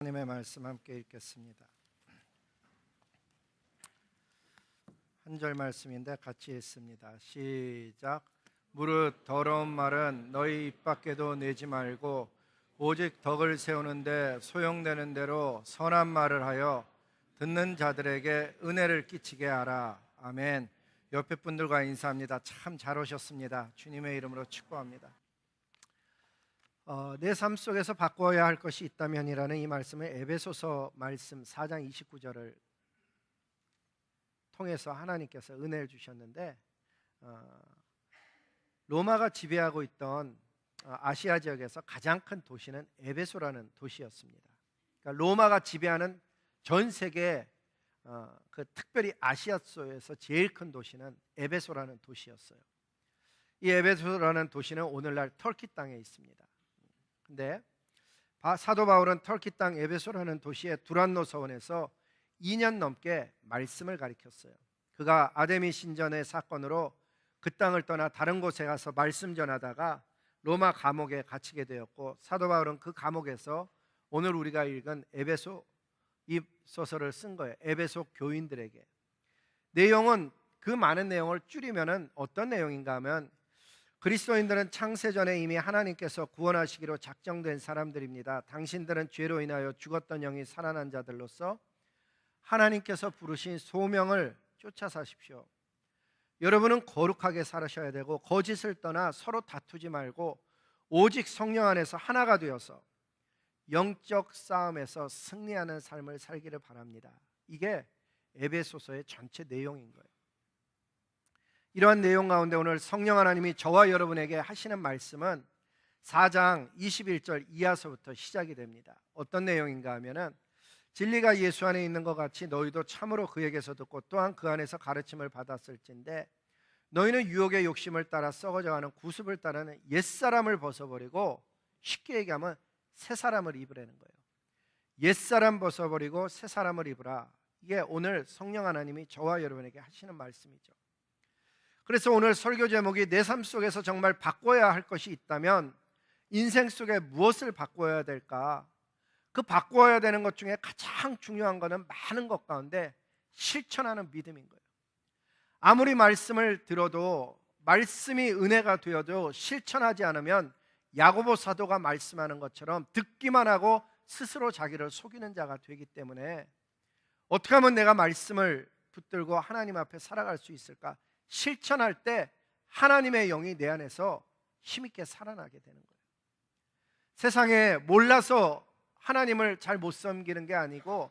하나님의 말씀 함께 읽겠습니다. 한 절 말씀인데 같이 읽습니다. 시작. 무릇 더러운 말은 너희 입 밖에도 내지 말고 오직 덕을 세우는데 소용되는 대로 선한 말을 하여 듣는 자들에게 은혜를 끼치게 하라. 아멘. 옆에 분들과 인사합니다. 참 잘 오셨습니다. 주님의 이름으로 축복합니다. 내 삶 속에서 바꿔야 할 것이 있다면이라는 이 말씀은 에베소서 말씀 4장 29절을 통해서 하나님께서 은혜를 주셨는데, 로마가 지배하고 있던 아시아 지역에서 가장 큰 도시는 에베소라는 도시였습니다. 그러니까 로마가 지배하는 전 세계, 특별히 아시아 속에서 제일 큰 도시는 에베소라는 도시였어요. 이 에베소라는 도시는 오늘날 터키 땅에 있습니다. 근데 사도 바울은 터키 땅 에베소라는 도시의 두란노 서원에서 2년 넘게 말씀을 가르쳤어요. 그가 아데미 신전의 사건으로 그 땅을 떠나 다른 곳에 가서 말씀 전하다가 로마 감옥에 갇히게 되었고, 사도 바울은 그 감옥에서 오늘 우리가 읽은 에베소 이 소설을 쓴 거예요. 에베소 교인들에게. 내용은, 그 많은 내용을 줄이면은 어떤 내용인가 하면, 그리스도인들은 창세전에 이미 하나님께서 구원하시기로 작정된 사람들입니다. 당신들은 죄로 인하여 죽었던 영이 살아난 자들로서 하나님께서 부르신 소명을 쫓아 사십시오. 여러분은 거룩하게 살으셔야 되고 거짓을 떠나 서로 다투지 말고 오직 성령 안에서 하나가 되어서 영적 싸움에서 승리하는 삶을 살기를 바랍니다. 이게 에베소서의 전체 내용인 거예요. 이러한 내용 가운데 오늘 성령 하나님이 저와 여러분에게 하시는 말씀은 4장 21절 이하서부터 시작이 됩니다. 어떤 내용인가 하면은, 진리가 예수 안에 있는 것 같이 너희도 참으로 그에게서 듣고 또한 그 안에서 가르침을 받았을진데, 너희는 유혹의 욕심을 따라 썩어져가는 구습을 따르는 옛사람을 벗어버리고, 쉽게 얘기하면 새 사람을 입으라는 거예요. 옛사람 벗어버리고 새 사람을 입으라. 이게 오늘 성령 하나님이 저와 여러분에게 하시는 말씀이죠. 그래서 오늘 설교 제목이 내 삶 속에서 정말 바꿔야 할 것이 있다면 인생 속에 무엇을 바꿔야 될까? 그 바꿔야 되는 것 중에 가장 중요한 것은 많은 것 가운데 실천하는 믿음인 거예요. 아무리 말씀을 들어도, 말씀이 은혜가 되어도 실천하지 않으면 야고보 사도가 말씀하는 것처럼 듣기만 하고 스스로 자기를 속이는 자가 되기 때문에, 어떻게 하면 내가 말씀을 붙들고 하나님 앞에 살아갈 수 있을까? 실천할 때 하나님의 영이 내 안에서 힘있게 살아나게 되는 거예요. 세상에 몰라서 하나님을 잘 못 섬기는 게 아니고,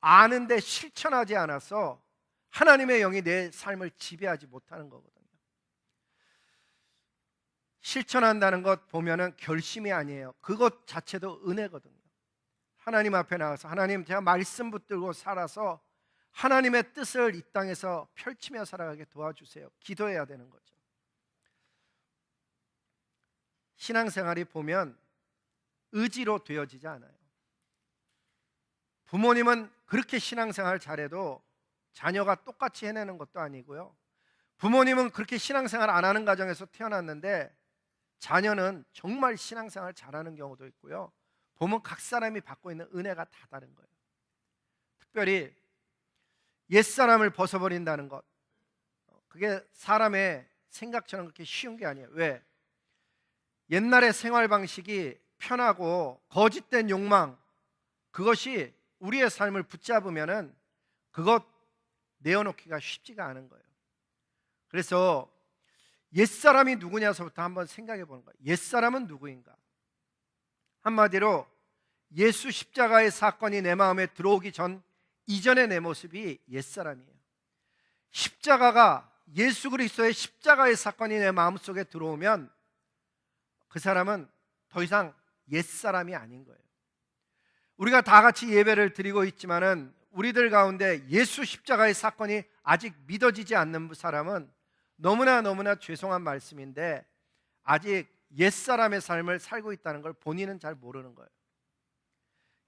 아는데 실천하지 않아서 하나님의 영이 내 삶을 지배하지 못하는 거거든요. 실천한다는 것 보면은 결심이 아니에요. 그것 자체도 은혜거든요. 하나님 앞에 나가서, 하나님, 제가 말씀 붙들고 살아서 하나님의 뜻을 이 땅에서 펼치며 살아가게 도와주세요. 기도해야 되는 거죠. 신앙생활이 보면 의지로 되어지지 않아요. 부모님은 그렇게 신앙생활 잘해도 자녀가 똑같이 해내는 것도 아니고요. 부모님은 그렇게 신앙생활 안 하는 가정에서 태어났는데 자녀는 정말 신앙생활 잘하는 경우도 있고요. 보면 각 사람이 받고 있는 은혜가 다 다른 거예요. 특별히 옛사람을 벗어버린다는 것, 그게 사람의 생각처럼 그렇게 쉬운 게 아니에요. 왜? 옛날의 생활 방식이 편하고 거짓된 욕망, 그것이 우리의 삶을 붙잡으면은 그것 내어놓기가 쉽지가 않은 거예요. 그래서 옛사람이 누구냐서부터 한번 생각해 보는 거예요. 옛사람은 누구인가? 한마디로 예수 십자가의 사건이 내 마음에 들어오기 전 이전의 내 모습이 옛사람이에요. 십자가가, 예수 그리스도의 십자가의 사건이 내 마음속에 들어오면 그 사람은 더 이상 옛사람이 아닌 거예요. 우리가 다 같이 예배를 드리고 있지만은 우리들 가운데 예수 십자가의 사건이 아직 믿어지지 않는 사람은 너무나 죄송한 말씀인데 아직 옛사람의 삶을 살고 있다는 걸 본인은 잘 모르는 거예요.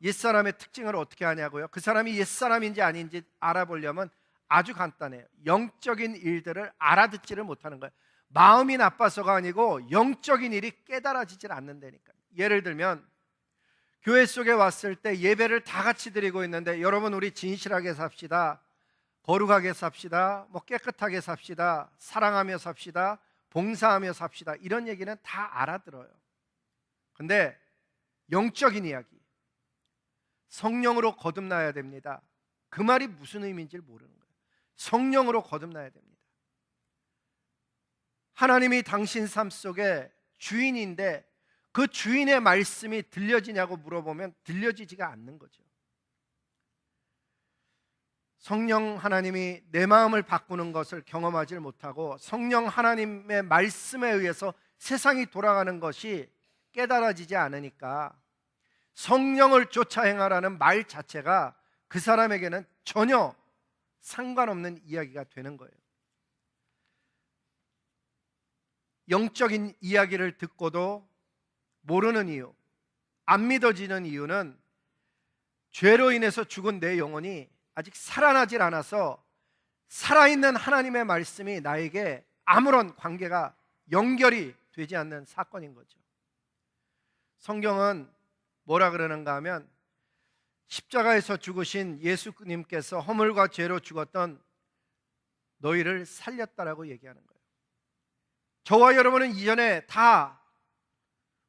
옛사람의 특징을 어떻게 하냐고요? 그 사람이 옛사람인지 아닌지 알아보려면 아주 간단해요. 영적인 일들을 알아듣지를 못하는 거예요. 마음이 나빠서가 아니고 영적인 일이 깨달아지질 않는다니까요. 예를 들면 교회 속에 왔을 때 예배를 다 같이 드리고 있는데, 여러분 우리 진실하게 삽시다, 거룩하게 삽시다, 깨끗하게 삽시다, 사랑하며 삽시다, 봉사하며 삽시다, 이런 얘기는 다 알아들어요. 근데 영적인 이야기, 성령으로 거듭나야 됩니다. 그 말이 무슨 의미인지 모르는 거예요. 성령으로 거듭나야 됩니다. 하나님이 당신 삶 속에 주인인데 그 주인의 말씀이 들려지냐고 물어보면 들려지지가 않는 거죠. 성령 하나님이 내 마음을 바꾸는 것을 경험하지 못하고 성령 하나님의 말씀에 의해서 세상이 돌아가는 것이 깨달아지지 않으니까 성령을 쫓아 행하라는 말 자체가 그 사람에게는 전혀 상관없는 이야기가 되는 거예요. 영적인 이야기를 듣고도 모르는 이유, 안 믿어지는 이유는 죄로 인해서 죽은 내 영혼이 아직 살아나질 않아서 살아있는 하나님의 말씀이 나에게 아무런 관계가 연결이 되지 않는 사건인 거죠. 성경은 뭐라 그러는가 하면 십자가에서 죽으신 예수님께서 허물과 죄로 죽었던 너희를 살렸다라고 얘기하는 거예요. 저와 여러분은 이전에 다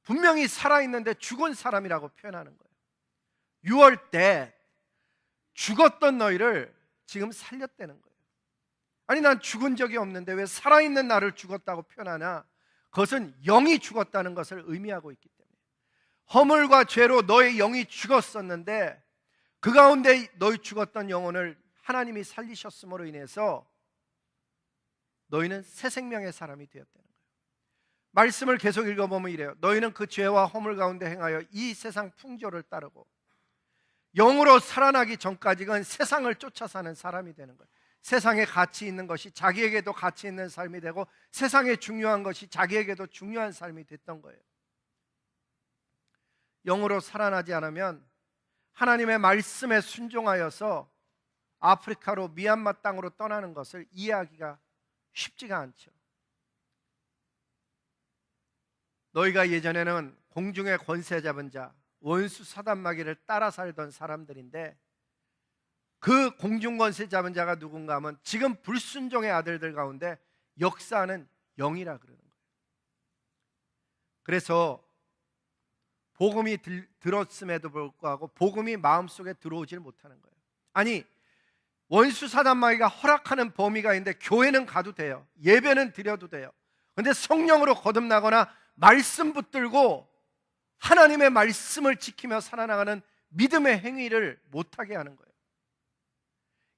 분명히 살아있는데 죽은 사람이라고 표현하는 거예요. 6월 때 죽었던 너희를 지금 살렸다는 거예요. 아니, 난 죽은 적이 없는데 왜 살아있는 나를 죽었다고 표현하나? 그것은 영이 죽었다는 것을 의미하고 있기 때문에, 허물과 죄로 너의 영이 죽었었는데 그 가운데 너희 죽었던 영혼을 하나님이 살리셨음으로 인해서 너희는 새 생명의 사람이 되었다는 거예요. 말씀을 계속 읽어보면 이래요. 너희는 그 죄와 허물 가운데 행하여 이 세상 풍조를 따르고 영으로 살아나기 전까지는 세상을 쫓아 사는 사람이 되는 거예요. 세상에 가치 있는 것이 자기에게도 가치 있는 삶이 되고 세상에 중요한 것이 자기에게도 중요한 삶이 됐던 거예요. 영으로 살아나지 않으면 하나님의 말씀에 순종하여서 아프리카로 미얀마 땅으로 떠나는 것을 이해하기가 쉽지가 않죠. 너희가 예전에는 공중의 권세 잡은 자, 원수 사단마귀를 따라 살던 사람들인데 그 공중 권세 잡은 자가 누군가 하면 지금 불순종의 아들들 가운데 역사하는 영이라 그러는 거예요. 그래서 복음이 들었음에도 불구하고 복음이 마음속에 들어오질 못하는 거예요. 아니, 원수 사단마귀가 허락하는 범위가 있는데 교회는 가도 돼요. 예배는 드려도 돼요. 그런데 성령으로 거듭나거나 말씀 붙들고 하나님의 말씀을 지키며 살아나가는 믿음의 행위를 못하게 하는 거예요.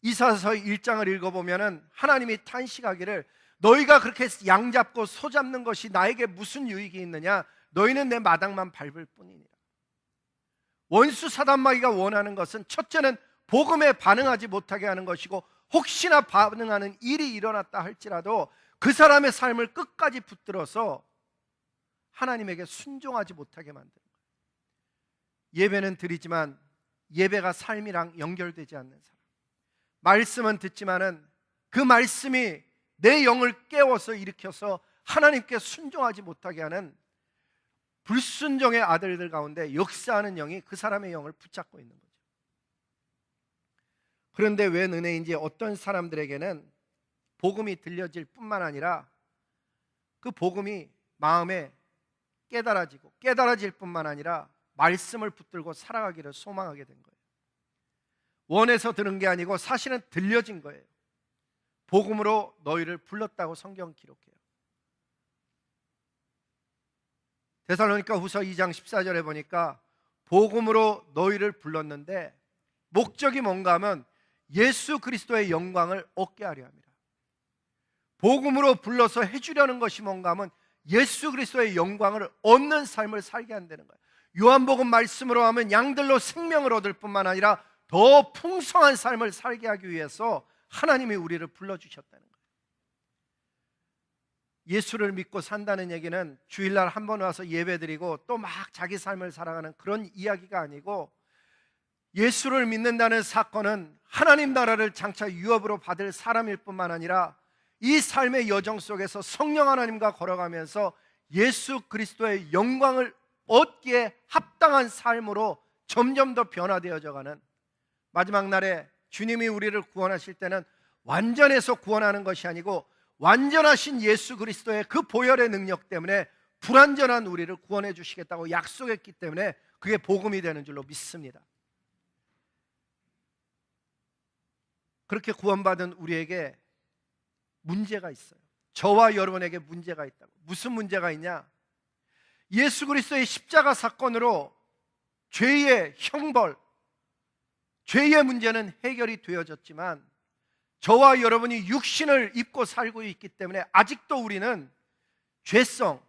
이사야서 1장을 읽어보면 하나님이 탄식하기를 너희가 그렇게 양 잡고 소 잡는 것이 나에게 무슨 유익이 있느냐? 너희는 내 마당만 밟을 뿐이니라. 원수 사단마귀가 원하는 것은 첫째는 복음에 반응하지 못하게 하는 것이고, 혹시나 반응하는 일이 일어났다 할지라도 그 사람의 삶을 끝까지 붙들어서 하나님에게 순종하지 못하게 만드는 거예요. 예배는 드리지만 예배가 삶이랑 연결되지 않는 사람, 말씀은 듣지만은 그 말씀이 내 영을 깨워서 일으켜서 하나님께 순종하지 못하게 하는 불순종의 아들들 가운데 역사하는 영이 그 사람의 영을 붙잡고 있는 거죠. 그런데 왜 은혜인지 어떤 사람들에게는 복음이 들려질 뿐만 아니라 그 복음이 마음에 깨달아질 뿐만 아니라 말씀을 붙들고 살아가기를 소망하게 된 거예요. 원해서 들은 게 아니고 사실은 들려진 거예요. 복음으로 너희를 불렀다고 성경 기록해요. 데살로니가 후서 2장 14절에 보니까 복음으로 너희를 불렀는데 목적이 뭔가 하면 예수 그리스도의 영광을 얻게 하려 합니다. 복음으로 불러서 해주려는 것이 뭔가 하면 예수 그리스도의 영광을 얻는 삶을 살게 한다는 거예요. 요한복음 말씀으로 하면 양들로 생명을 얻을 뿐만 아니라 더 풍성한 삶을 살게 하기 위해서 하나님이 우리를 불러주셨다는 거예요. 예수를 믿고 산다는 얘기는 주일날 한 번 와서 예배드리고 또 막 자기 삶을 살아가는 그런 이야기가 아니고, 예수를 믿는다는 사건은 하나님 나라를 장차 유업으로 받을 사람일 뿐만 아니라 이 삶의 여정 속에서 성령 하나님과 걸어가면서 예수 그리스도의 영광을 얻기에 합당한 삶으로 점점 더 변화되어져 가는, 마지막 날에 주님이 우리를 구원하실 때는 완전해서 구원하는 것이 아니고 완전하신 예수 그리스도의 그 보혈의 능력 때문에 불완전한 우리를 구원해 주시겠다고 약속했기 때문에 그게 복음이 되는 줄로 믿습니다. 그렇게 구원받은 우리에게 문제가 있어요. 저와 여러분에게 문제가 있다고. 무슨 문제가 있냐? 예수 그리스도의 십자가 사건으로 죄의 형벌, 죄의 문제는 해결이 되어졌지만 저와 여러분이 육신을 입고 살고 있기 때문에 아직도 우리는 죄성,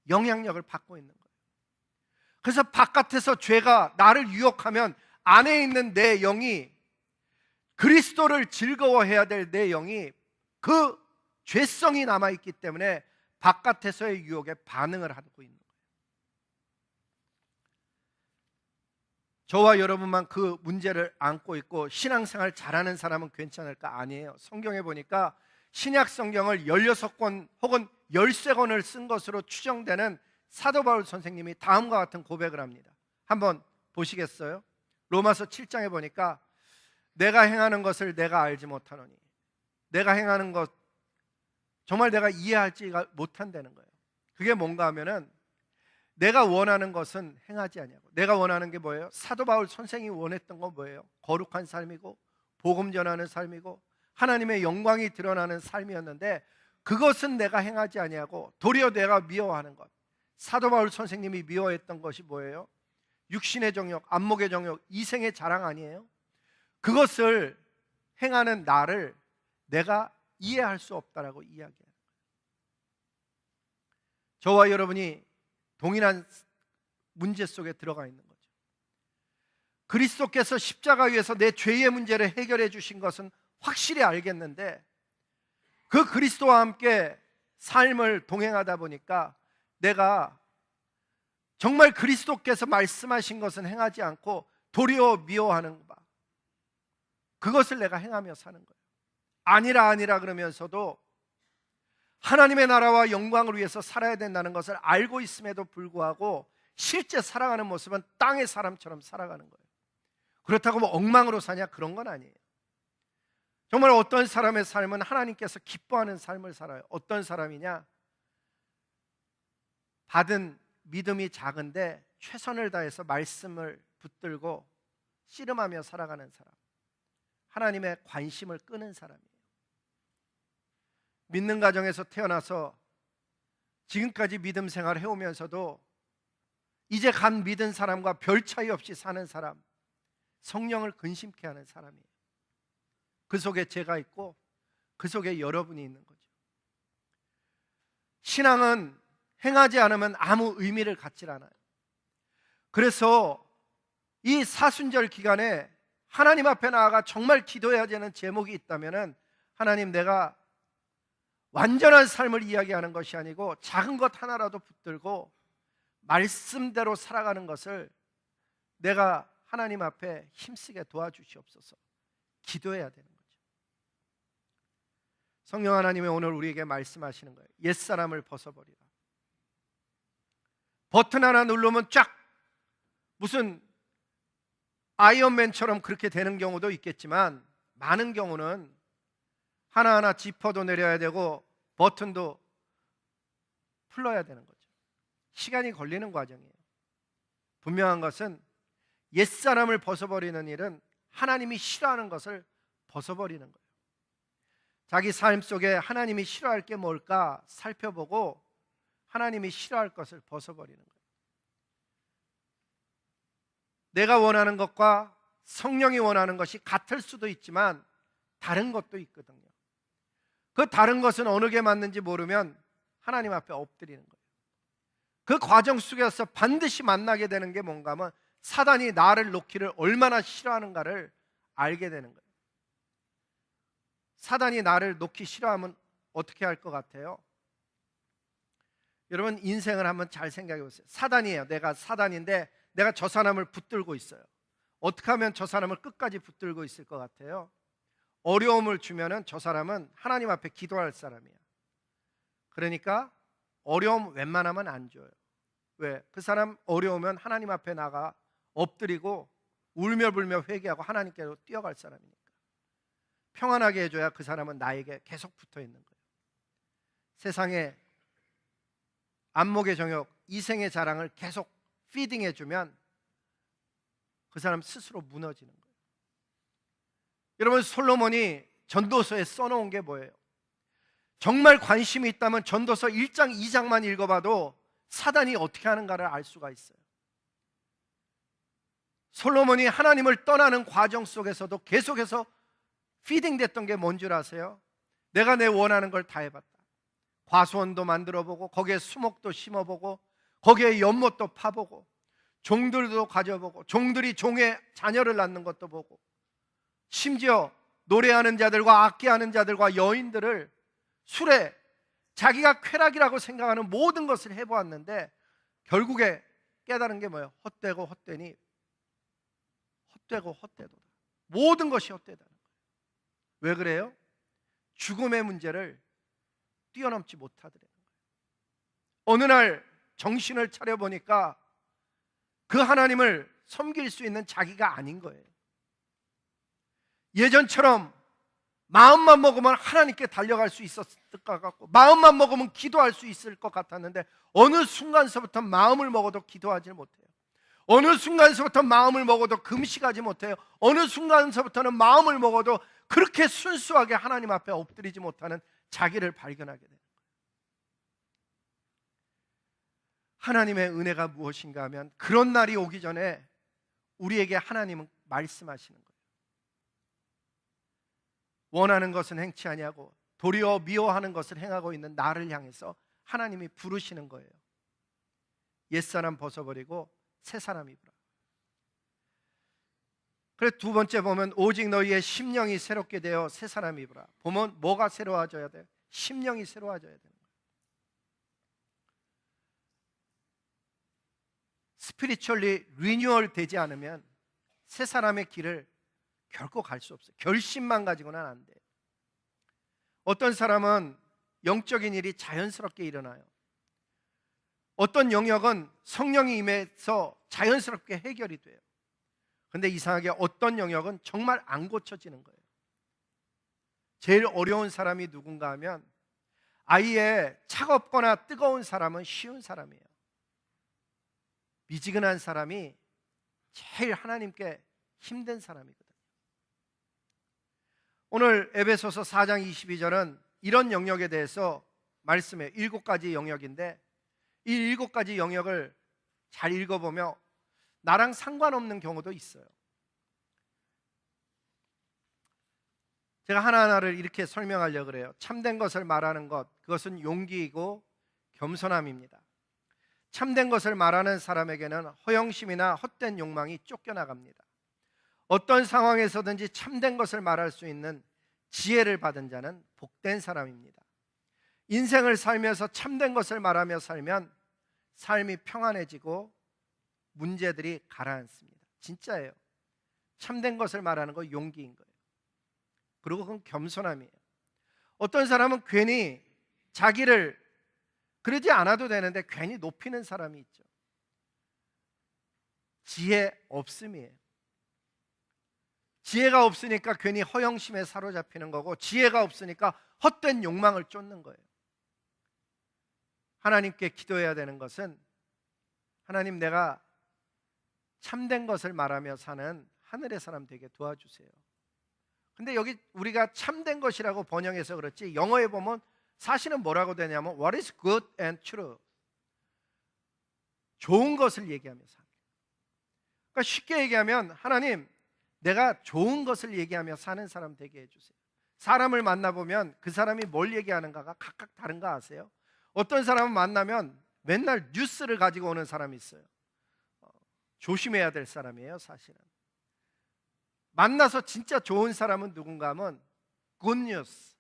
영향력을 받고 있는 거예요. 그래서 바깥에서 죄가 나를 유혹하면 안에 있는 내 영이, 그리스도를 즐거워해야 될 내 영이 그 죄성이 남아있기 때문에 바깥에서의 유혹에 반응을 하고 있는 거예요. 저와 여러분만 그 문제를 안고 있고 신앙생활 잘하는 사람은 괜찮을까? 아니에요. 성경에 보니까 신약 성경을 16권 혹은 13권을 쓴 것으로 추정되는 사도 바울 선생님이 다음과 같은 고백을 합니다. 한번 보시겠어요? 로마서 7장에 보니까 내가 행하는 것을 내가 알지 못하노니, 내가 행하는 것 정말 내가 이해하지 못한다는 거예요. 그게 뭔가 하면은 내가 원하는 것은 행하지 아니하고, 내가 원하는 게 뭐예요? 사도 바울 선생이 원했던 건 뭐예요? 거룩한 삶이고 복음 전하는 삶이고 하나님의 영광이 드러나는 삶이었는데 그것은 내가 행하지 아니하고 도리어 내가 미워하는 것. 사도 바울 선생님이 미워했던 것이 뭐예요? 육신의 정욕, 안목의 정욕, 이생의 자랑 아니에요? 그것을 행하는 나를 내가 이해할 수 없다라고 이야기해요. 저와 여러분이 동일한 문제 속에 들어가 있는 거죠. 그리스도께서 십자가 위에서 내 죄의 문제를 해결해 주신 것은 확실히 알겠는데 그 그리스도와 함께 삶을 동행하다 보니까 내가 정말 그리스도께서 말씀하신 것은 행하지 않고 도리어 미워하는 바, 그것을 내가 행하며 사는 거예요. 아니라 그러면서도 하나님의 나라와 영광을 위해서 살아야 된다는 것을 알고 있음에도 불구하고 실제 살아가는 모습은 땅의 사람처럼 살아가는 거예요. 그렇다고 뭐 엉망으로 사냐? 그런 건 아니에요. 정말 어떤 사람의 삶은 하나님께서 기뻐하는 삶을 살아요. 어떤 사람이냐? 받은 믿음이 작은데 최선을 다해서 말씀을 붙들고 씨름하며 살아가는 사람, 하나님의 관심을 끄는 사람이에요. 믿는 가정에서 태어나서 지금까지 믿음 생활을 해오면서도 이제 간 믿은 사람과 별 차이 없이 사는 사람, 성령을 근심케 하는 사람이에요. 그 속에 제가 있고 그 속에 여러분이 있는 거죠. 신앙은 행하지 않으면 아무 의미를 갖질 않아요. 그래서 이 사순절 기간에 하나님 앞에 나아가 정말 기도해야 되는 제목이 있다면, 하나님, 내가 완전한 삶을 이야기하는 것이 아니고 작은 것 하나라도 붙들고 말씀대로 살아가는 것을 내가 하나님 앞에 힘쓰게 도와주시옵소서, 기도해야 되는 거죠. 성령 하나님이 오늘 우리에게 말씀하시는 거예요. 옛사람을 벗어버리라. 버튼 하나 누르면 쫙, 무슨 아이언맨처럼 그렇게 되는 경우도 있겠지만 많은 경우는 하나하나 지퍼도 내려야 되고 버튼도 풀러야 되는 거죠. 시간이 걸리는 과정이에요. 분명한 것은 옛사람을 벗어버리는 일은 하나님이 싫어하는 것을 벗어버리는 거예요. 자기 삶 속에 하나님이 싫어할 게 뭘까 살펴보고 하나님이 싫어할 것을 벗어버리는 거예요. 내가 원하는 것과 성령이 원하는 것이 같을 수도 있지만 다른 것도 있거든요. 그 다른 것은 어느 게 맞는지 모르면 하나님 앞에 엎드리는 거예요. 그 과정 속에서 반드시 만나게 되는 게 뭔가 하면 사단이 나를 놓기를 얼마나 싫어하는가를 알게 되는 거예요. 사단이 나를 놓기 싫어하면 어떻게 할 것 같아요? 여러분, 인생을 한번 잘 생각해 보세요. 사단이에요. 내가 사단인데 내가 저 사람을 붙들고 있어요. 어떻게 하면 저 사람을 끝까지 붙들고 있을 것 같아요? 어려움을 주면은 저 사람은 하나님 앞에 기도할 사람이야. 그러니까 어려움 웬만하면 안 줘요. 왜? 그 사람 어려우면 하나님 앞에 나가 엎드리고 울며 불며 회개하고 하나님께로 뛰어갈 사람이니까. 평안하게 해줘야 그 사람은 나에게 계속 붙어 있는 거예요. 세상에 안목의 정욕, 이생의 자랑을 계속 피딩해주면 그 사람 스스로 무너지는 거예요. 여러분, 솔로몬이 전도서에 써놓은 게 뭐예요? 정말 관심이 있다면 전도서 1장 2장만 읽어봐도 사단이 어떻게 하는가를 알 수가 있어요. 솔로몬이 하나님을 떠나는 과정 속에서도 계속해서 피딩됐던 게 뭔 줄 아세요? 내가 내 원하는 걸 다 해봤다. 과수원도 만들어보고 거기에 수목도 심어보고 거기에 연못도 파보고 종들도 가져보고 종들이 종의 자녀를 낳는 것도 보고 심지어 노래하는 자들과 악기하는 자들과 여인들을 술에 자기가 쾌락이라고 생각하는 모든 것을 해보았는데 결국에 깨달은 게 뭐예요? 헛되고 헛되니 헛되고 헛되도다. 모든 것이 헛되다는 거예요. 왜 그래요? 죽음의 문제를 뛰어넘지 못하더라는 거예요. 어느 날 정신을 차려보니까 그 하나님을 섬길 수 있는 자기가 아닌 거예요. 예전처럼 마음만 먹으면 하나님께 달려갈 수 있었을 것 같고 마음만 먹으면 기도할 수 있을 것 같았는데 어느 순간서부터 마음을 먹어도 기도하지 못해요. 어느 순간서부터 마음을 먹어도 금식하지 못해요. 어느 순간서부터는 마음을 먹어도 그렇게 순수하게 하나님 앞에 엎드리지 못하는 자기를 발견하게 돼요. 하나님의 은혜가 무엇인가 하면 그런 날이 오기 전에 우리에게 하나님은 말씀하시는 거예요. 원하는 것은 행치 아니하고 도리어 미워하는 것을 행하고 있는 나를 향해서 하나님이 부르시는 거예요. 옛사람 벗어버리고 새사람 입으라. 그래, 두 번째 보면 오직 너희의 심령이 새롭게 되어 새사람 입으라. 보면 뭐가 새로워져야 돼요? 심령이 새로워져야 되는 거예요. 스피리추얼리 리뉴얼 되지 않으면 새사람의 길을 결코 갈 수 없어요. 결심만 가지고는 안 돼요. 어떤 사람은 영적인 일이 자연스럽게 일어나요. 어떤 영역은 성령이 임해서 자연스럽게 해결이 돼요. 그런데 이상하게 어떤 영역은 정말 안 고쳐지는 거예요. 제일 어려운 사람이 누군가 하면 아예 차갑거나 뜨거운 사람은 쉬운 사람이에요. 미지근한 사람이 제일 하나님께 힘든 사람이거든요. 오늘 에베소서 4장 22절은 이런 영역에 대해서 말씀해요. 7가지 영역인데 이 7가지 영역을 잘 읽어보면 나랑 상관없는 경우도 있어요. 제가 하나하나를 이렇게 설명하려고 그래요. 참된 것을 말하는 것, 그것은 용기이고 겸손함입니다. 참된 것을 말하는 사람에게는 허영심이나 헛된 욕망이 쫓겨나갑니다. 어떤 상황에서든지 참된 것을 말할 수 있는 지혜를 받은 자는 복된 사람입니다. 인생을 살면서 참된 것을 말하며 살면 삶이 평안해지고 문제들이 가라앉습니다. 진짜예요. 참된 것을 말하는 거 용기인 거예요. 그리고 그건 겸손함이에요. 어떤 사람은 괜히 자기를 그러지 않아도 되는데 괜히 높이는 사람이 있죠. 지혜 없음이에요. 지혜가 없으니까 괜히 허영심에 사로잡히는 거고 지혜가 없으니까 헛된 욕망을 쫓는 거예요. 하나님께 기도해야 되는 것은 하나님, 내가 참된 것을 말하며 사는 하늘의 사람 되게 도와주세요. 근데 여기 우리가 참된 것이라고 번역해서 그렇지 영어에 보면 사실은 뭐라고 되냐면 What is good and true? 좋은 것을 얘기하며 사는 거예요. 그러니까 쉽게 얘기하면 하나님, 내가 좋은 것을 얘기하며 사는 사람 되게 해주세요. 사람을 만나보면 그 사람이 뭘 얘기하는가가 각각 다른 거 아세요? 어떤 사람을 만나면 맨날 뉴스를 가지고 오는 사람이 있어요. 조심해야 될 사람이에요. 사실은 만나서 진짜 좋은 사람은 누군가 하면 굿뉴스,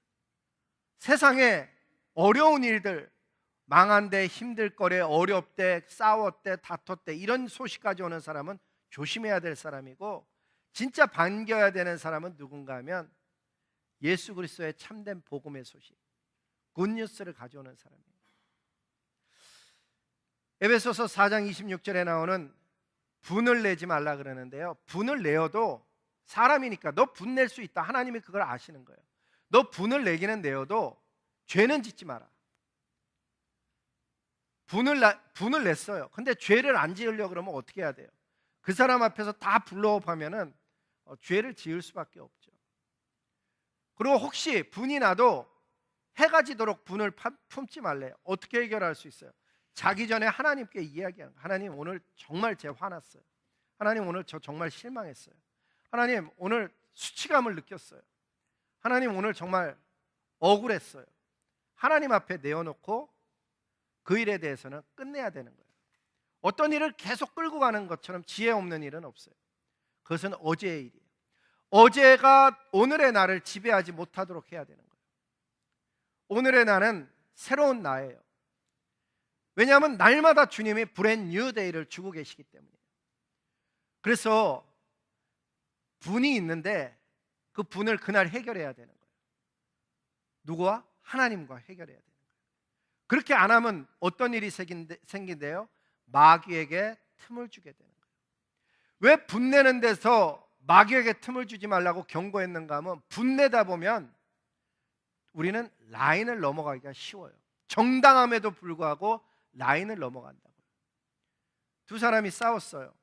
세상에 어려운 일들, 망한데, 힘들 거래, 어렵대, 싸웠대, 다퉜대 이런 소식까지 오는 사람은 조심해야 될 사람이고, 진짜 반겨야 되는 사람은 누군가 하면 예수 그리스도의 참된 복음의 소식, 굿뉴스를 가져오는 사람이에요. 에베소서 4장 26절에 나오는 분을 내지 말라 그러는데요. 분을 내어도 사람이니까 너 분 낼 수 있다. 하나님이 그걸 아시는 거예요. 너 분을 내기는 내어도 죄는 짓지 마라. 분을 냈어요. 근데 죄를 안 지으려고 그러면 어떻게 해야 돼요? 그 사람 앞에서 다 불러오면은 죄를 지을 수밖에 없죠. 그리고 혹시 분이 나도 해가 지도록 분을 품지 말래요. 어떻게 해결할 수 있어요? 자기 전에 하나님께 이야기하는 거예요. 하나님, 오늘 정말 제 화났어요. 하나님, 오늘 저 정말 실망했어요. 하나님, 오늘 수치감을 느꼈어요. 하나님, 오늘 정말 억울했어요. 하나님 앞에 내어놓고 그 일에 대해서는 끝내야 되는 거예요. 어떤 일을 계속 끌고 가는 것처럼 지혜 없는 일은 없어요. 그것은 어제의 일이에요. 어제가 오늘의 나를 지배하지 못하도록 해야 되는 거예요. 오늘의 나는 새로운 나예요. 왜냐하면 날마다 주님이 브랜드 뉴 데이를 주고 계시기 때문이에요. 그래서 분이 있는데 그 분을 그날 해결해야 되는 거예요. 누구와? 하나님과 해결해야 되는 거예요. 그렇게 안 하면 어떤 일이 생긴대요? 마귀에게 틈을 주게 되는 거예요. 왜 분내는 데서 마귀에게 틈을 주지 말라고 경고했는가 하면, 분내다 보면 우리는 라인을 넘어가기가 쉬워요. 정당함에도 불구하고 라인을 넘어간다고요. 두 사람이 싸웠어요.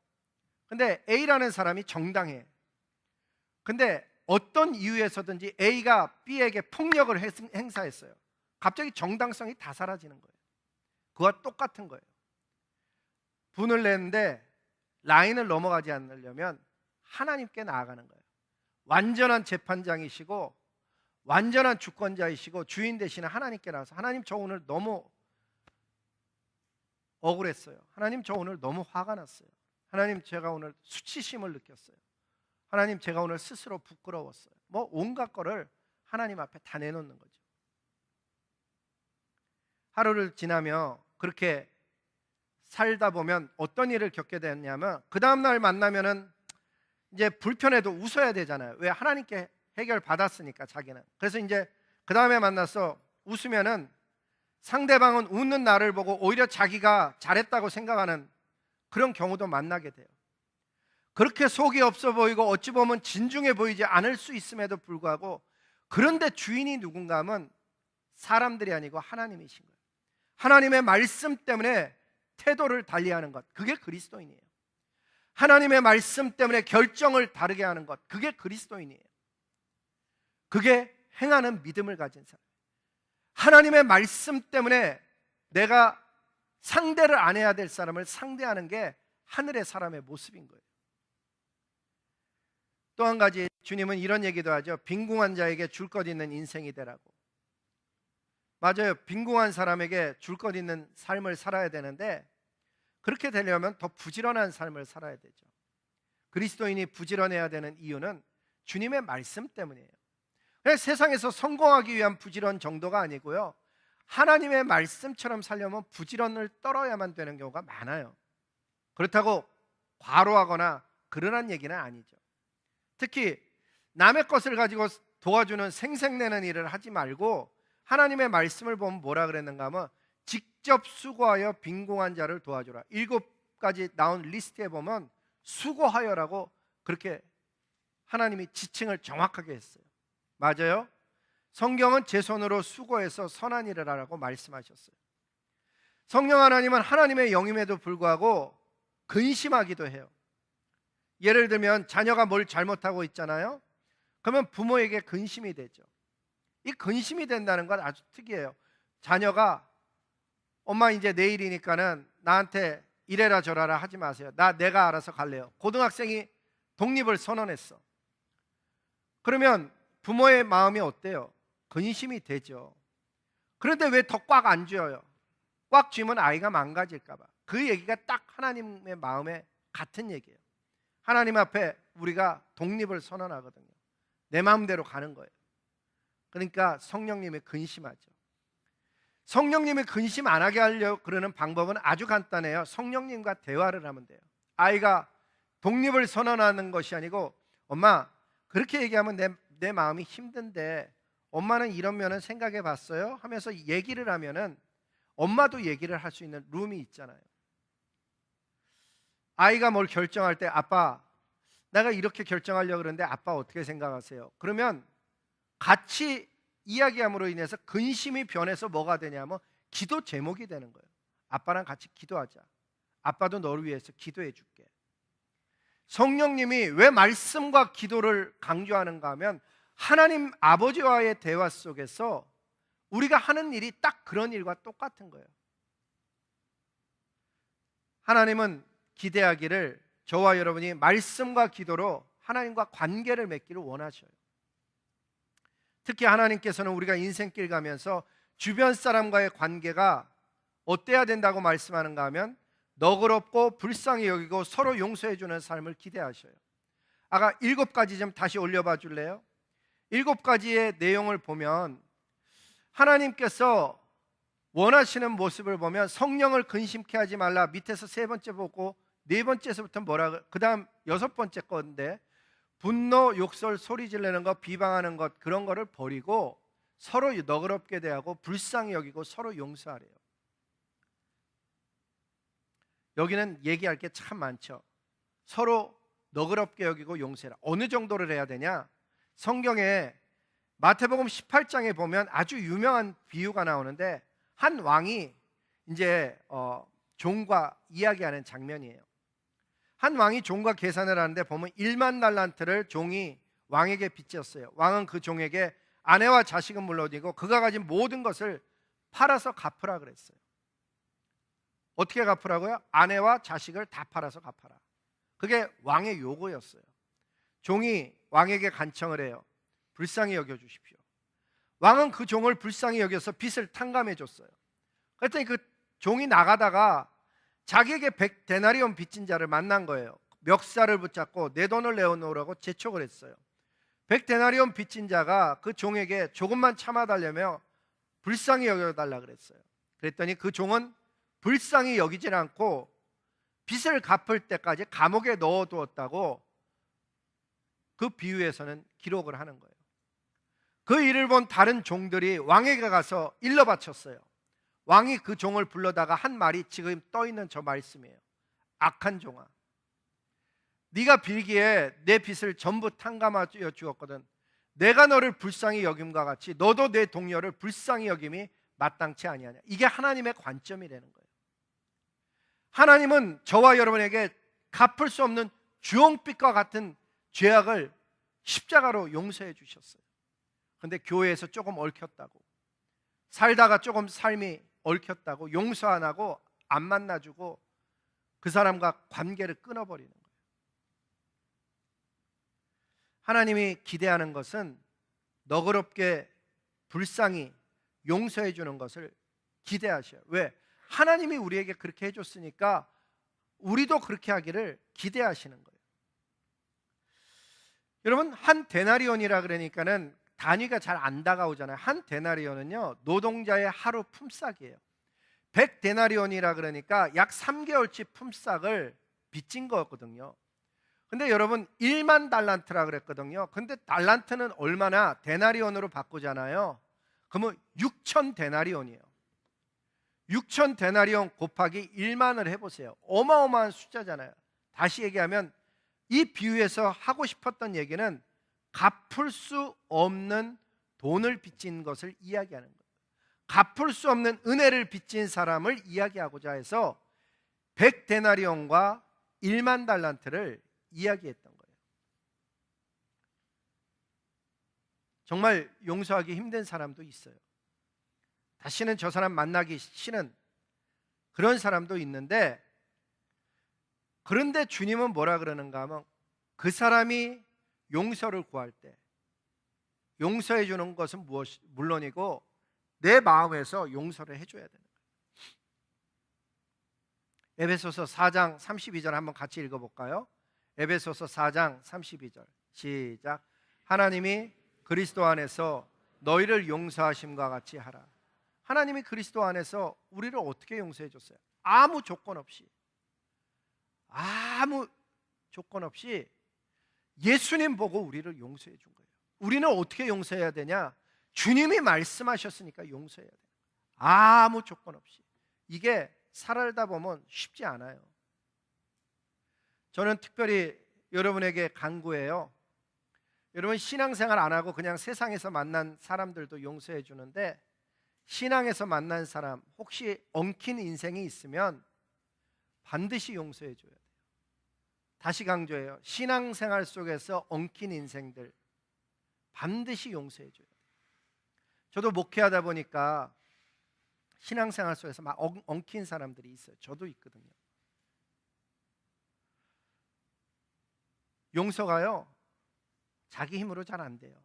근데 A라는 사람이 정당해. 근데 어떤 이유에서든지 A가 B에게 폭력을 행사했어요. 갑자기 정당성이 다 사라지는 거예요. 그와 똑같은 거예요. 분을 내는데 라인을 넘어가지 않으려면 하나님께 나아가는 거예요. 완전한 재판장이시고 완전한 주권자이시고 주인 되시는 하나님께 나와서, 하나님, 저 오늘 너무 억울했어요. 하나님, 저 오늘 너무 화가 났어요. 하나님, 제가 오늘 수치심을 느꼈어요. 하나님, 제가 오늘 스스로 부끄러웠어요. 뭐 온갖 거를 하나님 앞에 다 내놓는 거죠. 하루를 지나며 그렇게 살다 보면 어떤 일을 겪게 되냐면, 그 다음날 만나면은 이제 불편해도 웃어야 되잖아요. 왜? 하나님께 해결 받았으니까 자기는. 그래서 이제 그 다음에 만나서 웃으면은 상대방은 웃는 나를 보고 오히려 자기가 잘했다고 생각하는 그런 경우도 만나게 돼요. 그렇게 속이 없어 보이고 어찌 보면 진중해 보이지 않을 수 있음에도 불구하고, 그런데 주인이 누군가 하면 사람들이 아니고 하나님이신 거예요. 하나님의 말씀 때문에 태도를 달리하는 것, 그게 그리스도인이에요. 하나님의 말씀 때문에 결정을 다르게 하는 것, 그게 그리스도인이에요. 그게 행하는 믿음을 가진 사람. 하나님의 말씀 때문에 내가 상대를 안 해야 될 사람을 상대하는 게 하늘의 사람의 모습인 거예요. 또 한 가지, 주님은 이런 얘기도 하죠. 빈궁한 자에게 줄 것 있는 인생이 되라고. 맞아요. 빈궁한 사람에게 줄 것 있는 삶을 살아야 되는데, 그렇게 되려면 더 부지런한 삶을 살아야 되죠. 그리스도인이 부지런해야 되는 이유는 주님의 말씀 때문이에요. 그냥 세상에서 성공하기 위한 부지런 정도가 아니고요, 하나님의 말씀처럼 살려면 부지런을 떨어야만 되는 경우가 많아요. 그렇다고 과로하거나 그러한 얘기는 아니죠. 특히 남의 것을 가지고 도와주는 생색내는 일을 하지 말고, 하나님의 말씀을 보면 뭐라 그랬는가 하면, 직접 수고하여 빈궁한 자를 도와주라. 7가지 나온 리스트에 보면 수고하여라고 그렇게 하나님이 지칭을 정확하게 했어요. 맞아요. 성경은 제 손으로 수고해서 선한 일을 하라고 말씀하셨어요. 성령 하나님은 하나님의 영임에도 불구하고 근심하기도 해요. 예를 들면 자녀가 뭘 잘못하고 있잖아요. 그러면 부모에게 근심이 되죠. 이 근심이 된다는 건 아주 특이해요. 자녀가 엄마 이제 내일이니까는 나한테 이래라 저래라 하지 마세요. 내가 알아서 갈래요. 고등학생이 독립을 선언했어. 그러면 부모의 마음이 어때요? 근심이 되죠. 그런데 왜 더 꽉 안 쥐어요? 꽉 쥐면 아이가 망가질까 봐. 그 얘기가 딱 하나님의 마음에 같은 얘기예요. 하나님 앞에 우리가 독립을 선언하거든요. 내 마음대로 가는 거예요. 그러니까 성령님이 근심하죠. 성령님이 근심 안 하게 하려고 그러는 방법은 아주 간단해요. 성령님과 대화를 하면 돼요. 아이가 독립을 선언하는 것이 아니고, 엄마, 그렇게 얘기하면 내 마음이 힘든데 엄마는 이런 면은 생각해 봤어요? 하면서 얘기를 하면은 엄마도 얘기를 할 수 있는 룸이 있잖아요. 아이가 뭘 결정할 때 아빠, 내가 이렇게 결정하려고 그러는데 아빠 어떻게 생각하세요? 그러면 같이 이야기함으로 인해서 근심이 변해서 뭐가 되냐면 기도 제목이 되는 거예요. 아빠랑 같이 기도하자. 아빠도 너를 위해서 기도해 줄게. 성령님이 왜 말씀과 기도를 강조하는가 하면 하나님 아버지와의 대화 속에서 우리가 하는 일이 딱 그런 일과 똑같은 거예요. 하나님은 기대하기를 저와 여러분이 말씀과 기도로 하나님과 관계를 맺기를 원하셔요. 특히 하나님께서는 우리가 인생길 가면서 주변 사람과의 관계가 어때야 된다고 말씀하는가 하면 너그럽고 불쌍히 여기고 서로 용서해 주는 삶을 기대하셔요. 아까 7가지 좀 다시 올려봐 줄래요? 7가지의 내용을 보면 하나님께서 원하시는 모습을 보면 성령을 근심케 하지 말라 밑에서 3번째 보고 4번째서부터 뭐라, 그 다음 6번째 건데 분노, 욕설, 소리 지르는 것, 비방하는 것, 그런 거를 버리고 서로 너그럽게 대하고 불쌍히 여기고 서로 용서하래요. 여기는 얘기할 게 참 많죠. 서로 너그럽게 여기고 용서해라. 어느 정도를 해야 되냐? 성경에 마태복음 18장에 보면 아주 유명한 비유가 나오는데 한 왕이 이제 종과 이야기하는 장면이에요. 한 왕이 종과 계산을 하는데 보면 1만 달란트를 종이 왕에게 빚졌어요. 왕은 그 종에게 아내와 자식은 물론이고 그가 가진 모든 것을 팔아서 갚으라 그랬어요. 어떻게 갚으라고요? 아내와 자식을 다 팔아서 갚아라. 그게 왕의 요구였어요. 종이 왕에게 간청을 해요. 불쌍히 여겨주십시오. 왕은 그 종을 불쌍히 여겨서 빚을 탕감해 줬어요. 그랬더니 그 종이 나가다가 자기에게 100데나리온 빚진 자를 만난 거예요. 멱살을 붙잡고 내 돈을 내어놓으라고 재촉을 했어요. 100데나리온 빚진 자가 그 종에게 조금만 참아달라며 불쌍히 여겨달라 그랬어요. 그랬더니 그 종은 불쌍히 여기질 않고 빚을 갚을 때까지 감옥에 넣어두었다고 그 비유에서는 기록을 하는 거예요. 그 일을 본 다른 종들이 왕에게 가서 일러 바쳤어요. 왕이 그 종을 불러다가 한 말이 지금 떠있는 저 말씀이에요. 악한 종아, 네가 빌기에 내 빚을 전부 탕감하여 주었거든. 내가 너를 불쌍히 여김과 같이 너도 내 동료를 불쌍히 여김이 마땅치 아니하냐. 이게 하나님의 관점이라는 거예요. 하나님은 저와 여러분에게 갚을 수 없는 주홍빛과 같은 죄악을 십자가로 용서해 주셨어요. 그런데 교회에서 조금 얽혔다고, 살다가 조금 삶이 얽혔다고 용서 안 하고 안 만나주고 그 사람과 관계를 끊어버리는 거예요. 하나님이 기대하는 것은 너그럽게 불쌍히 용서해 주는 것을 기대하셔요. 왜? 하나님이 우리에게 그렇게 해줬으니까 우리도 그렇게 하기를 기대하시는 거예요. 여러분, 한 데나리온이라 그러니까는 단위가 잘 안 다가오잖아요. 한 데나리온은요 노동자의 하루 품삯이에요. 100데나리온이라 그러니까 약 3개월치 품삯을 빚진 거거든요. 근데 여러분 1만 달란트라 그랬거든요. 근데 달란트는 얼마나 데나리온으로 바꾸잖아요. 그러면 6천 데나리온이에요. 6천 데나리온 곱하기 1만을 해보세요. 어마어마한 숫자잖아요. 다시 얘기하면 이 비유에서 하고 싶었던 얘기는 갚을 수 없는 돈을 빚진 것을 이야기하는 거예요. 갚을 수 없는 은혜를 빚진 사람을 이야기하고자 해서 100데나리온과 1만 달란트를 이야기했던 거예요. 정말 용서하기 힘든 사람도 있어요. 다시는 저 사람 만나기 싫은 그런 사람도 있는데, 그런데 주님은 뭐라 그러는가 하면 그 사람이 용서를 구할 때 용서해 주는 것은 물론이고 내 마음에서 용서를 해줘야 되는 거예요. 에베소서 4장 32절 한번 같이 읽어볼까요? 에베소서 4장 32절 시작. 하나님이 그리스도 안에서 너희를 용서하심과 같이 하라. 하나님이 그리스도 안에서 우리를 어떻게 용서해 줬어요? 아무 조건 없이, 아무 조건 없이 예수님 보고 우리를 용서해 준 거예요. 우리는 어떻게 용서해야 되냐? 주님이 말씀하셨으니까 용서해야 돼요. 아무 조건 없이. 이게 살아다 보면 쉽지 않아요. 저는 특별히 여러분에게 간구해요. 여러분 신앙생활 안 하고 그냥 세상에서 만난 사람들도 용서해 주는데, 신앙에서 만난 사람 혹시 엉킨 인생이 있으면 반드시 용서해 줘야 돼요. 다시 강조해요. 신앙생활 속에서 엉킨 인생들 반드시 용서해 줘야 돼요. 저도 목회하다 보니까 신앙생활 속에서 막 엉킨 사람들이 있어요. 저도 있거든요. 용서가요, 자기 힘으로 잘 안 돼요.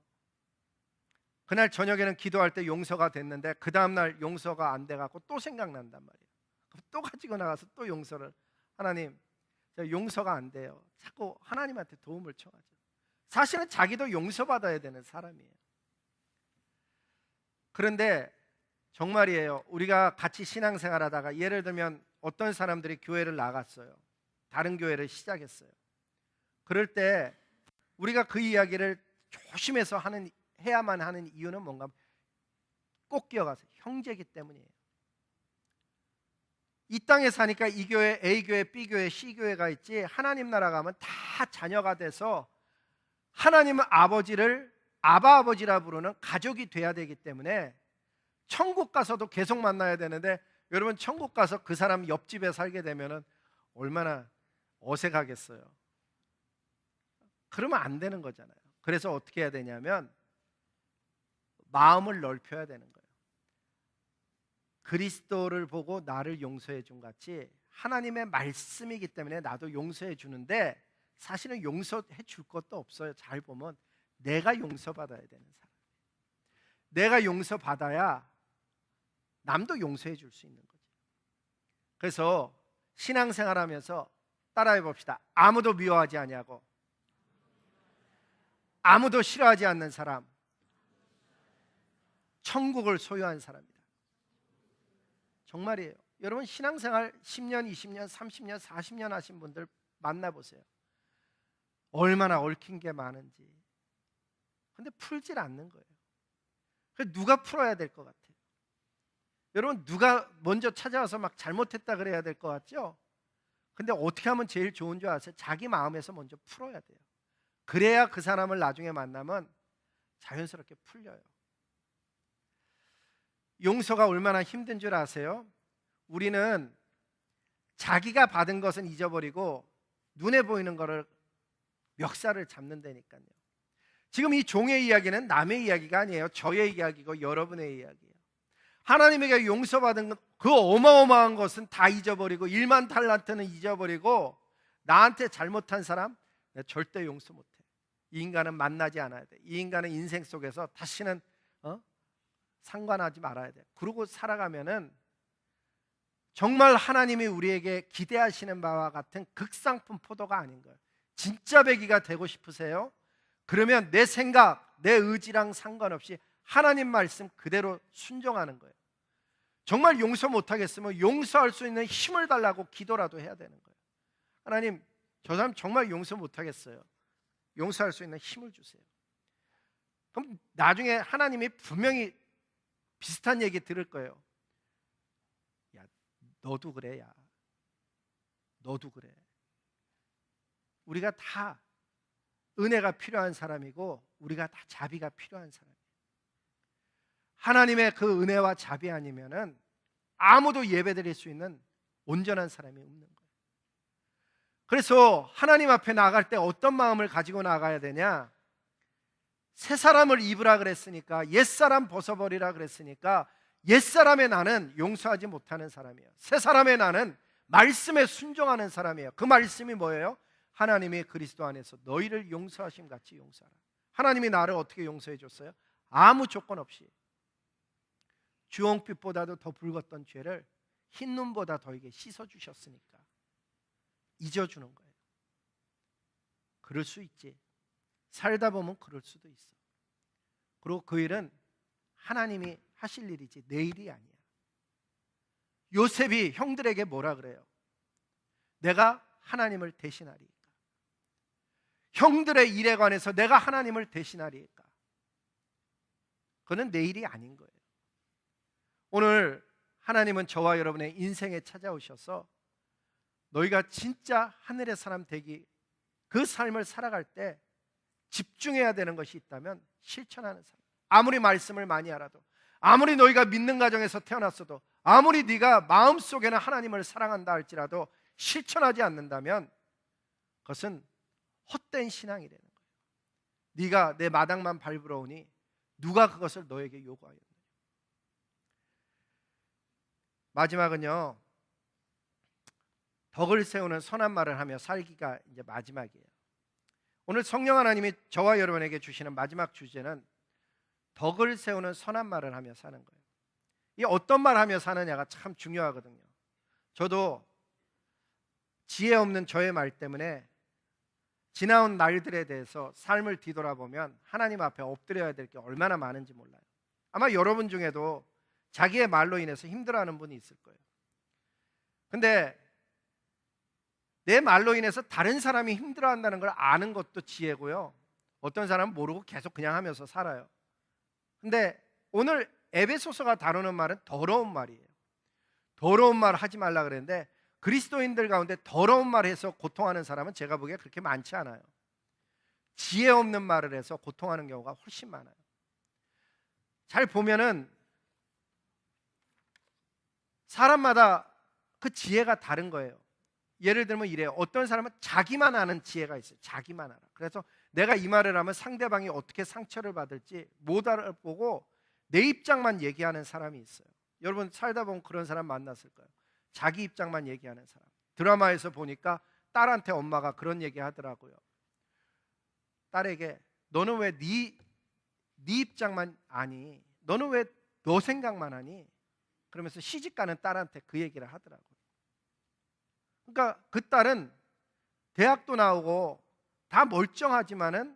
그날 저녁에는 기도할 때 용서가 됐는데 그 다음날 용서가 안 돼갖고 또 생각난단 말이에요. 그럼 또 가지고 나가서 또 용서를, 하나님 저 용서가 안 돼요. 자꾸 하나님한테 도움을 청하죠. 사실은 자기도 용서받아야 되는 사람이에요. 그런데 정말이에요. 우리가 같이 신앙생활 하다가 예를 들면 어떤 사람들이 교회를 나갔어요. 다른 교회를 시작했어요. 그럴 때 우리가 그 이야기를 조심해서 해야만 하는 이유는 뭔가, 꼭 기억하세요. 형제이기 때문이에요. 이 땅에 사니까 이 교회, A 교회, B 교회, C 교회가 있지, 하나님 나라 가면 다 자녀가 돼서 하나님은 아버지를 아바 아버지라 부르는 가족이 돼야 되기 때문에 천국 가서도 계속 만나야 되는데, 여러분 천국 가서 그 사람 옆집에 살게 되면은 얼마나 어색하겠어요. 그러면 안 되는 거잖아요. 그래서 어떻게 해야 되냐면 마음을 넓혀야 되는 거예요. 그리스도를 보고 나를 용서해 준 같이 하나님의 말씀이기 때문에 나도 용서해 주는데, 사실은 용서해 줄 것도 없어요. 잘 보면 내가 용서받아야 되는 사람, 내가 용서받아야 남도 용서해 줄 수 있는 거죠. 그래서 신앙생활하면서 따라해 봅시다. 아무도 미워하지 아니하고 아무도 싫어하지 않는 사람, 천국을 소유한 사람이다. 정말이에요. 여러분 신앙생활 10년, 20년, 30년, 40년 하신 분들 만나보세요. 얼마나 얽힌 게 많은지. 근데 풀질 않는 거예요. 그래서 누가 풀어야 될 것 같아요? 여러분 누가 먼저 찾아와서 막 잘못했다 그래야 될 것 같죠? 근데 어떻게 하면 제일 좋은 줄 아세요? 자기 마음에서 먼저 풀어야 돼요. 그래야 그 사람을 나중에 만나면 자연스럽게 풀려요. 용서가 얼마나 힘든 줄 아세요? 우리는 자기가 받은 것은 잊어버리고 눈에 보이는 것을 멱살을 잡는다니까요. 지금 이 종의 이야기는 남의 이야기가 아니에요. 저의 이야기고 여러분의 이야기예요. 하나님에게 용서받은 그 어마어마한 것은 다 잊어버리고 1만 달란트는 잊어버리고 나한테 잘못한 사람 내가 절대 용서 못해. 이 인간은 만나지 않아야 돼. 이 인간은 인생 속에서 다시는 상관하지 말아야 돼. 그러고 살아가면은 정말 하나님이 우리에게 기대하시는 바와 같은 극상품 포도가 아닌 거예요. 진짜 배기가 되고 싶으세요? 그러면 내 생각, 내 의지랑 상관없이 하나님 말씀 그대로 순종하는 거예요. 정말 용서 못하겠으면 용서할 수 있는 힘을 달라고 기도라도 해야 되는 거예요. 하나님, 저 사람 정말 용서 못하겠어요. 용서할 수 있는 힘을 주세요. 그럼 나중에 하나님이 분명히 비슷한 얘기 들을 거예요. 야, 너도 그래. 야, 너도 그래. 우리가 다 은혜가 필요한 사람이고 우리가 다 자비가 필요한 사람이에요. 하나님의 그 은혜와 자비 아니면은 아무도 예배드릴 수 있는 온전한 사람이 없는 거예요. 그래서 하나님 앞에 나갈 때 어떤 마음을 가지고 나가야 되냐? 새 사람을 입으라 그랬으니까, 옛사람 벗어버리라 그랬으니까 옛사람의 나는 용서하지 못하는 사람이에요. 새 사람의 나는 말씀에 순종하는 사람이에요. 그 말씀이 뭐예요? 하나님이 그리스도 안에서 너희를 용서하심 같이 용서하라. 하나님이 나를 어떻게 용서해 줬어요? 아무 조건 없이 주홍빛보다도 더 붉었던 죄를 흰 눈보다 더하게 씻어주셨으니까 잊어주는 거예요. 그럴 수 있지. 살다 보면 그럴 수도 있어. 그리고 그 일은 하나님이 하실 일이지 내 일이 아니야. 요셉이 형들에게 뭐라 그래요? 내가 하나님을 대신하리이까. 형들의 일에 관해서 내가 하나님을 대신하리이까. 그건 내 일이 아닌 거예요. 오늘 하나님은 저와 여러분의 인생에 찾아오셔서 너희가 진짜 하늘의 사람 되기, 그 삶을 살아갈 때 집중해야 되는 것이 있다면 실천하는 사람. 아무리 말씀을 많이 알아도, 아무리 너희가 믿는 가정에서 태어났어도, 아무리 네가 마음속에는 하나님을 사랑한다 할지라도 실천하지 않는다면 그것은 헛된 신앙이라는 거예요. 네가 내 마당만 밟으러 오니 누가 그것을 너에게 요구하였느냐. 마지막은요, 덕을 세우는 선한 말을 하며 살기가 이제 마지막이에요. 오늘 성령 하나님이 저와 여러분에게 주시는 마지막 주제는 덕을 세우는 선한 말을 하며 사는 거예요. 이 어떤 말 하며 사느냐가 참 중요하거든요. 저도 지혜 없는 저의 말 때문에 지나온 날들에 대해서 삶을 뒤돌아보면 하나님 앞에 엎드려야 될 게 얼마나 많은지 몰라요. 아마 여러분 중에도 자기의 말로 인해서 힘들어하는 분이 있을 거예요. 근데 내 말로 인해서 다른 사람이 힘들어한다는 걸 아는 것도 지혜고요, 어떤 사람은 모르고 계속 그냥 하면서 살아요. 근데 오늘 에베소서가 다루는 말은 더러운 말이에요. 더러운 말 하지 말라 그랬는데 그리스도인들 가운데 더러운 말 해서 고통하는 사람은 제가 보기에 그렇게 많지 않아요. 지혜 없는 말을 해서 고통하는 경우가 훨씬 많아요. 잘 보면은 사람마다 그 지혜가 다른 거예요. 예를 들면 이래요. 어떤 사람은 자기만 아는 지혜가 있어요. 자기만 알아. 그래서 내가 이 말을 하면 상대방이 어떻게 상처를 받을지 못 알아보고 내 입장만 얘기하는 사람이 있어요. 여러분 살다 보면 그런 사람 만났을 거예요. 자기 입장만 얘기하는 사람. 드라마에서 보니까 딸한테 엄마가 그런 얘기 하더라고요. 딸에게 너는 왜 네 입장만 아니? 너는 왜 너 생각만 하니? 그러면서 시집가는 딸한테 그 얘기를 하더라고요. 그러니까 그 딸은 대학도 나오고 다 멀쩡하지만은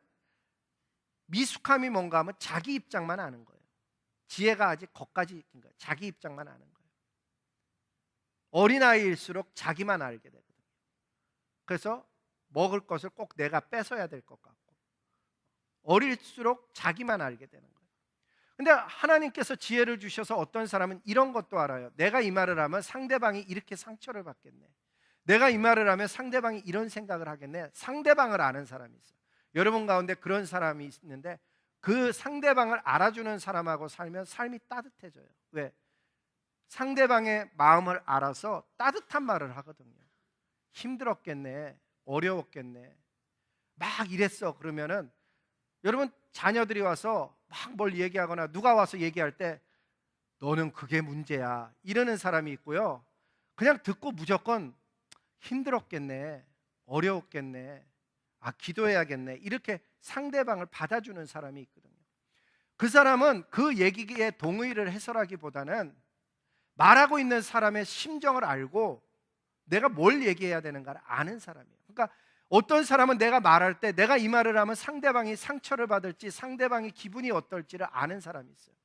미숙함이 뭔가 하면 자기 입장만 아는 거예요. 지혜가 아직 거기까지 있는 거예요. 자기 입장만 아는 거예요. 어린아이일수록 자기만 알게 되거든요. 그래서 먹을 것을 꼭 내가 뺏어야 될 것 같고, 어릴수록 자기만 알게 되는 거예요. 근데 하나님께서 지혜를 주셔서 어떤 사람은 이런 것도 알아요. 내가 이 말을 하면 상대방이 이렇게 상처를 받겠네, 내가 이 말을 하면 상대방이 이런 생각을 하겠네. 상대방을 아는 사람이 있어요. 여러분 가운데 그런 사람이 있는데 그 상대방을 알아주는 사람하고 살면 삶이 따뜻해져요. 왜? 상대방의 마음을 알아서 따뜻한 말을 하거든요. 힘들었겠네, 어려웠겠네, 막 이랬어. 그러면은 여러분 자녀들이 와서 막 뭘 얘기하거나 누가 와서 얘기할 때 너는 그게 문제야 이러는 사람이 있고요, 그냥 듣고 무조건 힘들었겠네, 어려웠겠네, 아 기도해야겠네, 이렇게 상대방을 받아주는 사람이 있거든요. 그 사람은 그 얘기에 동의를 해설하기보다는 말하고 있는 사람의 심정을 알고 내가 뭘 얘기해야 되는가를 아는 사람이에요. 그러니까 어떤 사람은 내가 말할 때 내가 이 말을 하면 상대방이 상처를 받을지 상대방이 기분이 어떨지를 아는 사람이 있어요.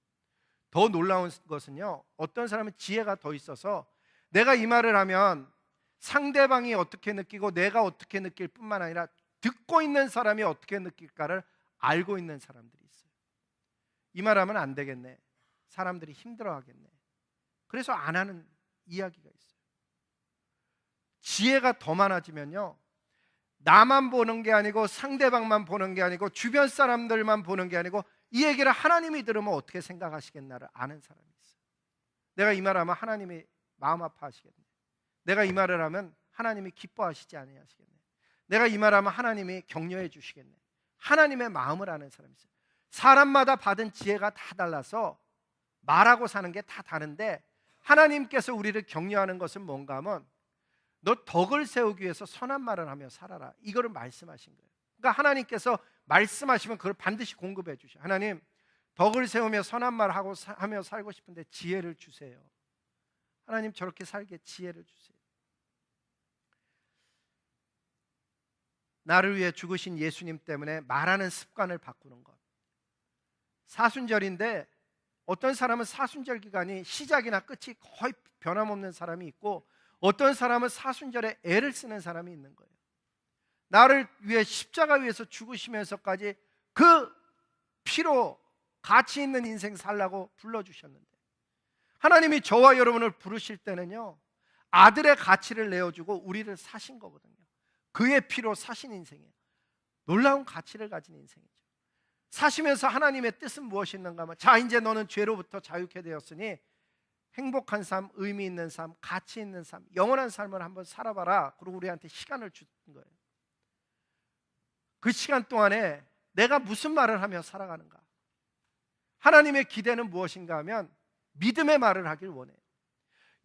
더 놀라운 것은요, 어떤 사람은 지혜가 더 있어서 내가 이 말을 하면 상대방이 어떻게 느끼고 내가 어떻게 느낄 뿐만 아니라 듣고 있는 사람이 어떻게 느낄까를 알고 있는 사람들이 있어요. 이 말하면 안 되겠네, 사람들이 힘들어하겠네, 그래서 안 하는 이야기가 있어요. 지혜가 더 많아지면요, 나만 보는 게 아니고 상대방만 보는 게 아니고 주변 사람들만 보는 게 아니고 이 얘기를 하나님이 들으면 어떻게 생각하시겠나를 아는 사람이 있어요. 내가 이 말하면 하나님이 마음 아파하시겠네, 내가 이 말을 하면 하나님이 기뻐하시지 아니하시겠네, 내가 이 말하면 하나님이 격려해 주시겠네, 하나님의 마음을 아는 사람이 있어요. 사람마다 받은 지혜가 다 달라서 말하고 사는 게 다 다른데 하나님께서 우리를 격려하는 것은 뭔가 하면 너 덕을 세우기 위해서 선한 말을 하며 살아라, 이거를 말씀하신 거예요. 그러니까 하나님께서 말씀하시면 그걸 반드시 공급해 주셔요. 하나님 덕을 세우며 선한 말을 하며 살고 싶은데 지혜를 주세요. 하나님 저렇게 살게 지혜를 주세요. 나를 위해 죽으신 예수님 때문에 말하는 습관을 바꾸는 것. 사순절인데 어떤 사람은 사순절 기간이 시작이나 끝이 거의 변함없는 사람이 있고 어떤 사람은 사순절에 애를 쓰는 사람이 있는 거예요. 나를 위해 십자가 위에서 죽으시면서까지 그 피로 가치 있는 인생 살라고 불러주셨는데 하나님이 저와 여러분을 부르실 때는요, 아들의 가치를 내어주고 우리를 사신 거거든요. 그의 피로 사신 인생이에요. 놀라운 가치를 가진 인생이죠. 사시면서 하나님의 뜻은 무엇이었는가 하면, 자 이제 너는 죄로부터 자유케 되었으니 행복한 삶, 의미 있는 삶, 가치 있는 삶, 영원한 삶을 한번 살아봐라. 그리고 우리한테 시간을 준 거예요. 그 시간 동안에 내가 무슨 말을 하며 살아가는가? 하나님의 기대는 무엇인가 하면 믿음의 말을 하길 원해요.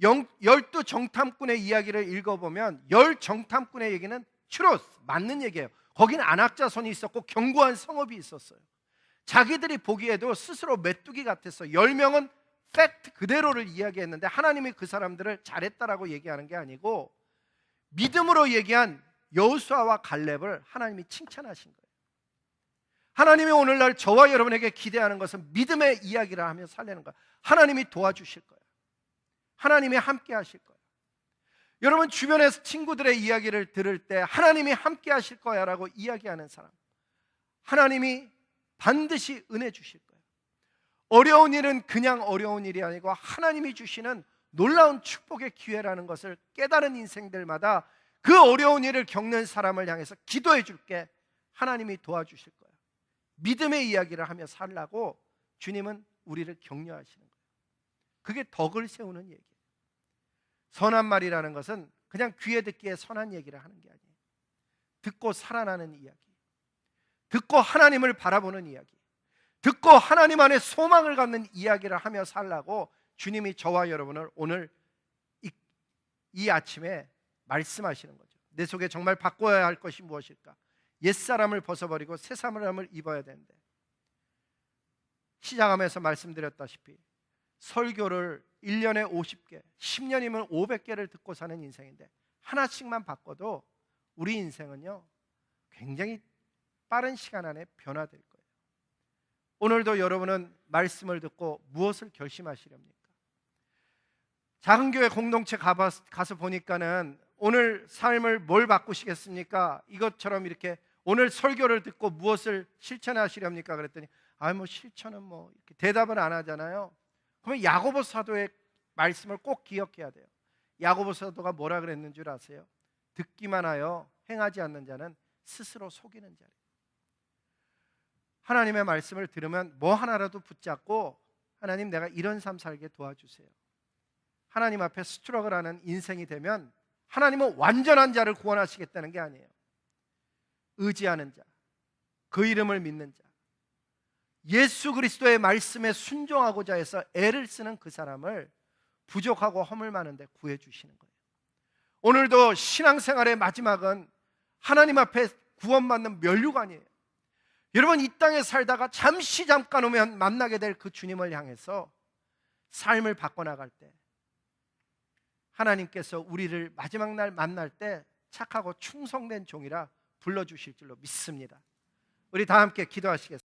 12정탐꾼의 이야기를 읽어보면 10정탐꾼의 얘기는 추로스, 맞는 얘기예요. 거기는 안악자손이 있었고 견고한 성읍이 있었어요. 자기들이 보기에도 스스로 메뚜기 같았어요. 10명은 팩트 그대로를 이야기했는데 하나님이 그 사람들을 잘했다라고 얘기하는 게 아니고 믿음으로 얘기한 여호수아와 갈렙을 하나님이 칭찬하신 거예요. 하나님이 오늘날 저와 여러분에게 기대하는 것은 믿음의 이야기를 하며 살려는 거예요. 하나님이 도와주실 거예요. 하나님이 함께 하실 거예요. 여러분 주변에서 친구들의 이야기를 들을 때 하나님이 함께 하실 거야 라고 이야기하는 사람, 하나님이 반드시 은혜 주실 거예요. 어려운 일은 그냥 어려운 일이 아니고 하나님이 주시는 놀라운 축복의 기회라는 것을 깨달은 인생들마다 그 어려운 일을 겪는 사람을 향해서 기도해 줄게, 하나님이 도와주실 거예요. 믿음의 이야기를 하며 살라고 주님은 우리를 격려하시는 거예요. 그게 덕을 세우는 얘기예요. 선한 말이라는 것은 그냥 귀에 듣기에 선한 얘기를 하는 게 아니에요. 듣고 살아나는 이야기, 듣고 하나님을 바라보는 이야기, 듣고 하나님 안에 소망을 갖는 이야기를 하며 살라고 주님이 저와 여러분을 오늘 이 아침에 말씀하시는 거죠. 내 속에 정말 바꿔야 할 것이 무엇일까? 옛사람을 벗어버리고 새사람을 입어야 되는데, 시작하면서 말씀드렸다시피 설교를 1년에 50개, 10년이면 500개를 듣고 사는 인생인데 하나씩만 바꿔도 우리 인생은요 굉장히 빠른 시간 안에 변화될 거예요. 오늘도 여러분은 말씀을 듣고 무엇을 결심하시렵니까? 작은 교회 공동체 가서 보니까는 오늘 삶을 뭘 바꾸시겠습니까? 이것처럼 이렇게 오늘 설교를 듣고 무엇을 실천하시렵니까? 그랬더니 뭐 실천은 뭐 이렇게 대답을 안 하잖아요. 그러면 야고보 사도의 말씀을 꼭 기억해야 돼요. 야고보 사도가 뭐라 그랬는 줄 아세요? 듣기만 하여 행하지 않는 자는 스스로 속이는 자래요. 하나님의 말씀을 들으면 뭐 하나라도 붙잡고 하나님 내가 이런 삶 살게 도와주세요. 하나님 앞에 스트러글하는 인생이 되면 하나님은 완전한 자를 구원하시겠다는 게 아니에요. 의지하는 자, 그 이름을 믿는 자, 예수 그리스도의 말씀에 순종하고자 해서 애를 쓰는 그 사람을 부족하고 허물 많은데 구해주시는 거예요. 오늘도 신앙생활의 마지막은 하나님 앞에 구원받는 면류관이에요. 여러분 이 땅에 살다가 잠깐 오면 만나게 될 그 주님을 향해서 삶을 바꿔나갈 때 하나님께서 우리를 마지막 날 만날 때 착하고 충성된 종이라 불러주실 줄로 믿습니다. 우리 다 함께 기도하시겠습니다.